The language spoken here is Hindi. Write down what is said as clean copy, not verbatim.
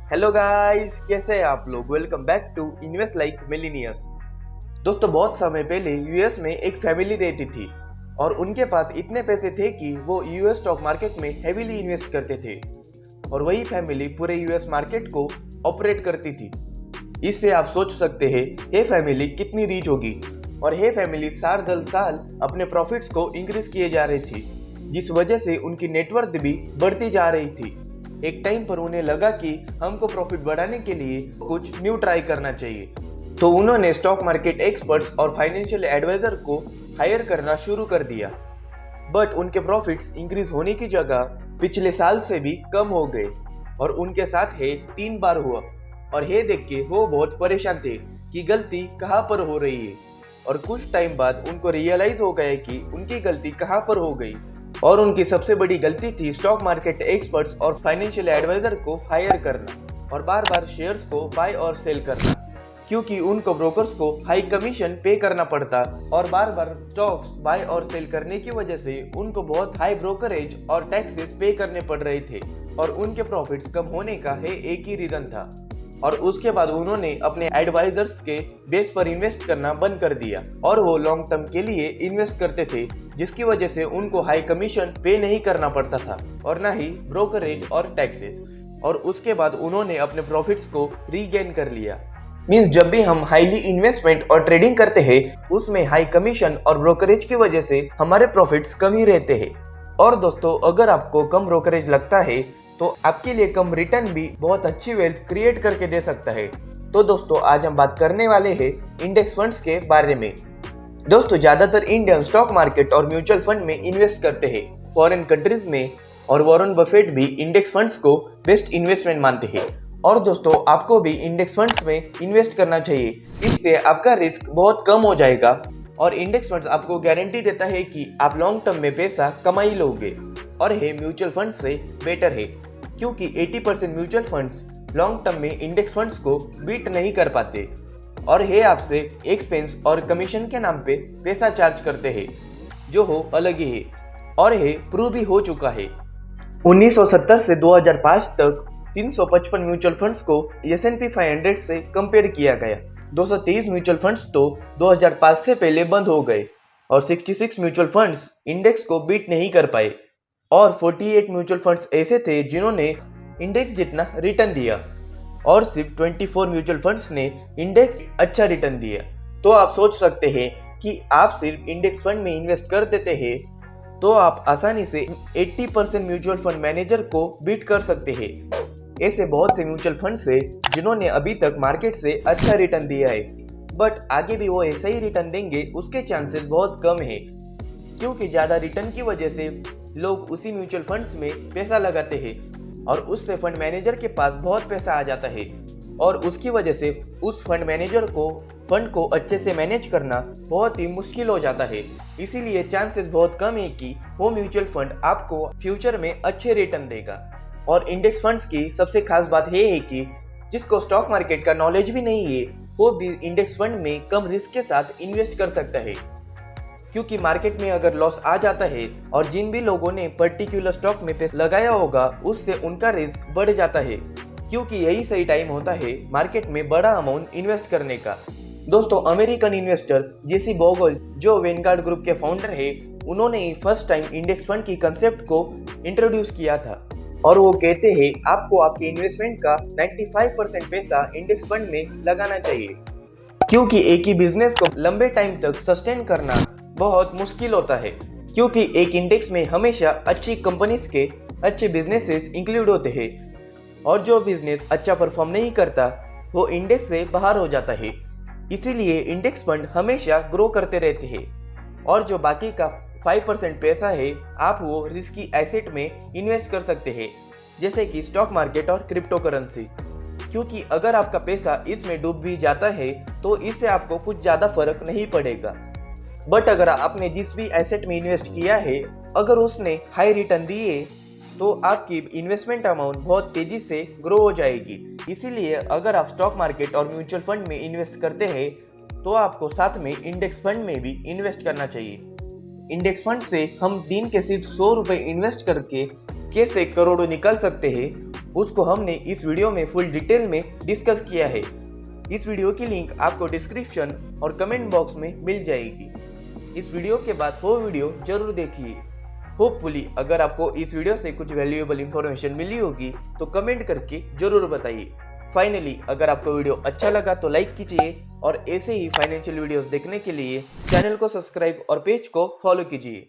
हेलो गाइस, कैसे हैं आप लोग। Welcome back to invest like millionaires. दोस्तों, बहुत समय पहले यूएस में एक फैमिली रहती थी और उनके पास इतने पैसे थे कि वो यूएस स्टॉक मार्केट में हेवीली इन्वेस्ट करते थे और वही फैमिली पूरे यूएस मार्केट को ऑपरेट करती थी। इससे आप सोच सकते हैं ये फैमिली कितनी रीच होगी। और ये फैमिली साल दर साल अपने प्रॉफिट्स को इंक्रीज किए जा रही थी, जिस वजह से उनकी नेटवर्थ भी बढ़ती जा रही थी। एक टाइम पर उन्हें लगा कि हमको प्रॉफिट बढ़ाने के लिए कुछ न्यू ट्राई करना चाहिए, तो उन्होंने स्टॉक मार्केट एक्सपर्ट्स और फाइनेंशियल एडवाइजर को हायर करना शुरू कर दिया। बट उनके प्रॉफिट्स इंक्रीज होने की जगह पिछले साल से भी कम हो गए और उनके साथ है 3 बार हुआ। और ये देख के वो बहुत परेशान थे कि गलती कहाँ पर हो रही है। और कुछ टाइम बाद उनको रियलाइज हो गया कि उनकी गलती कहाँ पर हो गई और उनकी सबसे बड़ी गलती थी स्टॉक मार्केट एक्सपर्ट्स और फाइनेंशियल एडवाइजर को हायर करना और बार बार शेयर्स को बाय और सेल करना, क्योंकि उनको ब्रोकर्स को हाई कमीशन पे करना पड़ता और बार बार स्टॉक्स बाय और सेल करने की वजह से उनको बहुत हाई ब्रोकरेज और टैक्सेस पे करने पड़ रहे थे और उनके प्रॉफिट्स कम होने का है एक ही रीजन था। और उसके बाद उन्होंने अपने एडवाइजर्स के बेस पर इन्वेस्ट करना बंद कर दिया और वो लॉन्ग टर्म के लिए इन्वेस्ट करते थे, जिसकी वजह से उनको हाई कमीशन पे नहीं करना पड़ता था और ना ही ब्रोकरेज और टैक्सेस। और उसके बाद उन्होंने अपने प्रॉफिट्स को रीगेन कर लिया। मींस जब भी हम हाईली इन्वेस्टमेंट और ट्रेडिंग करते हैं उसमें हाई कमीशन और ब्रोकरेज की वजह से हमारे प्रॉफिट्स कम ही रहते हैं। और दोस्तों, अगर आपको कम ब्रोकरेज लगता है तो आपके लिए कम रिटर्न भी बहुत अच्छी वेल्थ क्रिएट करके दे सकता है। तो दोस्तों, आज हम बात करने वाले हैं इंडेक्स फंड्स के बारे में। दोस्तों, ज्यादातर इंडियन स्टॉक मार्केट और म्यूचुअल फंड में इन्वेस्ट करते हैं फॉरेन कंट्रीज में, और वॉरेन बफेट भी इंडेक्स फंड्स को बेस्ट इन्वेस्टमेंट मानते हैं। और दोस्तों, आपको भी इंडेक्स फंड्स में इन्वेस्ट करना चाहिए, इससे आपका रिस्क बहुत कम हो जाएगा और इंडेक्स फंड्स आपको गारंटी देता है कि आप लॉन्ग टर्म में पैसा कमा ही लोगे। और ये म्यूचुअल फंड से बेटर है, क्योंकि 80% म्यूचुअल फंड्स लॉन्ग टर्म में इंडेक्स फंड्स को बीट नहीं कर पाते और ये आपसे एक्सपेंस और कमीशन के नाम पे पैसा चार्ज करते हैं, जो हो अलग ही है और ये प्रूव भी हो चुका है। 1970 से 2005 तक 355 म्यूचुअल फंड्स को S&P 500 से कंपेयर किया गया। 223 म्यूचुअल फंड्स तो 2005 से पहले बंद हो गए और 66 म्यूचुअल फंड्स इंडेक्स को बीट नहीं कर पाए और 48 म्यूचुअल फंड्स ऐसे थे जिन्होंने इंडेक्स जितना रिटर्न दिया और सिर्फ 24 म्यूचुअल फंड्स ने इंडेक्स अच्छा रिटर्न दिया। तो आप सोच सकते हैं कि आप सिर्फ इंडेक्स फंड में इन्वेस्ट कर देते हैं तो आप आसानी से 80% म्यूचुअल फंड मैनेजर को बीट कर सकते हैं। ऐसे बहुत से म्यूचुअल फंड्स है जिन्होंने अभी तक मार्केट से अच्छा रिटर्न दिया है, बट आगे भी वो ऐसा ही रिटर्न देंगे उसके चांसेस बहुत कम है, क्योंकि ज़्यादा रिटर्न की वजह से लोग उसी म्यूचुअल फंड्स में पैसा लगाते हैं और उससे फंड मैनेजर के पास बहुत पैसा आ जाता है और उसकी वजह से उस फंड मैनेजर को फंड को अच्छे से मैनेज करना बहुत ही मुश्किल हो जाता है। इसीलिए चांसेस बहुत कम है कि वो म्यूचुअल फंड आपको फ्यूचर में अच्छे रिटर्न देगा। और इंडेक्स फंड्स की सबसे खास बात यह है कि जिसको स्टॉक मार्केट का नॉलेज भी नहीं है वो भी इंडेक्स फंड में कम रिस्क के साथ इन्वेस्ट कर सकता है, क्योंकि मार्केट में अगर लॉस आ जाता है और जिन भी लोगों ने पर्टिकुलर स्टॉक में पैसा लगाया होगा उससे उनका रिस्क बढ़ जाता है, क्योंकि यही सही टाइम होता है मार्केट में बड़ा अमाउंट इन्वेस्ट करने का। दोस्तों, अमेरिकन इन्वेस्टर जेसी बोगल, जो वेनगार्ड ग्रुप के फाउंडर है, उन्होंने फर्स्ट टाइम इंडेक्स फंड की कंसेप्ट को इंट्रोड्यूस किया था और वो कहते हैं आपको आपके इन्वेस्टमेंट का 95% पैसा इंडेक्स फंड में लगाना चाहिए, क्योंकि एक ही बिजनेस को लंबे टाइम तक सस्टेन करना बहुत मुश्किल होता है, क्योंकि एक इंडेक्स में हमेशा अच्छी कंपनीज के अच्छे बिजनेसेस इंक्लूड होते हैं और जो बिजनेस अच्छा परफॉर्म नहीं करता वो इंडेक्स से बाहर हो जाता है। इसीलिए इंडेक्स फंड हमेशा ग्रो करते रहते हैं और जो बाकी का 5% पैसा है आप वो रिस्की एसेट में इन्वेस्ट कर सकते हैं, जैसे कि स्टॉक मार्केट और क्रिप्टो करेंसी, क्योंकि अगर आपका पैसा इसमें डूब भी जाता है तो इससे आपको कुछ ज़्यादा फर्क नहीं पड़ेगा। बट अगर आपने जिस भी एसेट में इन्वेस्ट किया है अगर उसने हाई रिटर्न दिए तो आपकी इन्वेस्टमेंट अमाउंट बहुत तेजी से ग्रो हो जाएगी। इसीलिए अगर आप स्टॉक मार्केट और म्यूचुअल फंड में इन्वेस्ट करते हैं तो आपको साथ में इंडेक्स फंड में भी इन्वेस्ट करना चाहिए। इंडेक्स फंड से हम दिन के सिर्फ 100 रुपये इन्वेस्ट करके कैसे करोड़ों निकल सकते हैं उसको हमने इस वीडियो में फुल डिटेल में डिस्कस किया है। इस वीडियो की लिंक आपको डिस्क्रिप्शन और कमेंट बॉक्स में मिल जाएगी। इस वीडियो के बाद वो वीडियो जरूर देखिए। होपफुली अगर आपको इस वीडियो से कुछ वैल्यूएबल इंफॉर्मेशन मिली होगी तो कमेंट करके जरूर बताइए। फाइनली अगर आपको वीडियो अच्छा लगा तो लाइक कीजिए और ऐसे ही फाइनेंशियल वीडियोस देखने के लिए चैनल को सब्सक्राइब और पेज को फॉलो कीजिए।